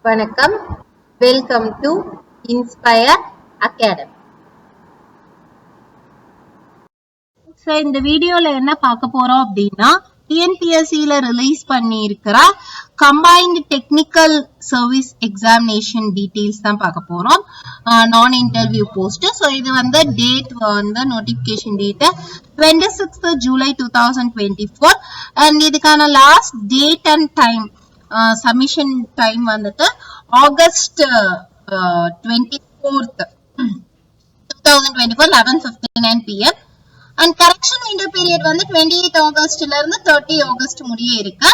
வணக்கம். Welcome to inspire academy. இந்த வீடியோல என்ன பார்க்க போறோம் அப்படின்னா டிஎன்பிஎஸ்சில ரிலீஸ் பண்ணி இருக்கிற combined technical service examination details தான் பார்க்க போறோம். நான் இன்டர்வியூ போஸ்ட். ஸோ இது வந்து டேட் வந்து notification date 26th July 2024 and இதுக்கான last date and time submission time வந்துட்டு August 24th 2024 11:59 PM and correction window period வந்து 28 ஆகஸ்ட்ல இருந்து 30 ஆகஸ்ட் முடிய இருக்கு.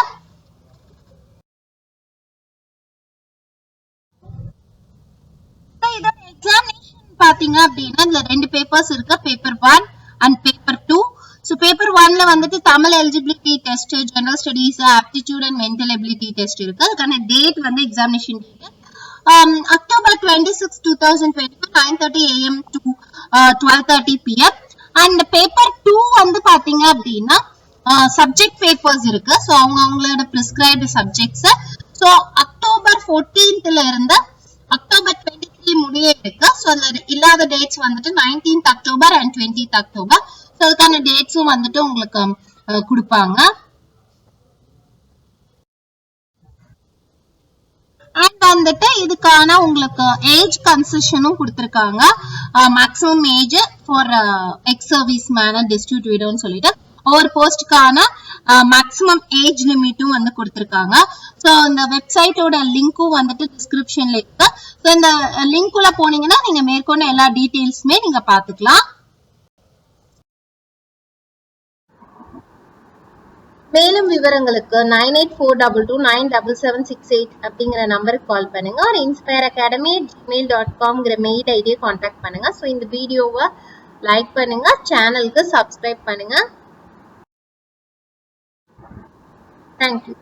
இதோட எக்ஸாமினேஷன் பாத்தீங்க அப்படின்னா இதுல ரெண்டு பேப்பர்ஸ் இருக்கு, paper 1 and paper 2. So paper 1ல வந்துட்டு Tamil eligibility test, general studies, aptitude and mental ability test இருக்கு. அதுக்கான டேட் வந்து examination date October 26, 2024 9:30 AM to 12:30 PM. And paper 2 வந்து பாத்தீங்க அப்படின்னா சப்ஜெக்ட் பேப்பர்ஸ் இருக்கு. ஸோ அவங்களோட prescribed subjects. So October 14th இருந்து அக்டோபர் 23 முடிய இருக்கு. ஸோ அதுல இல்லாத டேட்ஸ் வந்துட்டு 19th October and 20th October. So அதுக்கான டேட்ஸும் வந்துட்டு உங்களுக்கு கொடுப்பாங்க. அண்ட் வந்துட்டு இதுக்கான உங்களுக்கு ஏஜ் கன்செஷனும் கொடுத்துருக்காங்க. Maximum age for ex service man and destitute விடோன்னு சொல்லிட்டு ஒவ்வொரு போஸ்டுக்கான மேக்ஸிமம் ஏஜ் லிமிட்டும் வந்து கொடுத்துருக்காங்க. ஸோ இந்த வெப்சைட்டோட லிங்க்கும் வந்துட்டு டிஸ்கிரிப்ஷன்ல இருக்கு. ஸோ இந்த லிங்க்குள்ள போனீங்கன்னா நீங்க மேற்கொண்ட எல்லா டீட்டெயில்ஸுமே நீங்க பாத்துக்கலாம். மேலும் விவரங்களுக்கு 9842297768 அப்படிங்கிற நம்பருக்கு கால் பண்ணுங்க. ஒரு inspireacadamii@gmail.com மெயில் ஐடியை கான்டாக்ட் பண்ணுங்க. ஸோ இந்த வீடியோவை லைக் பண்ணுங்க, சேனலுக்கு சப்ஸ்கிரைப் பண்ணுங்க. தேங்க்யூ.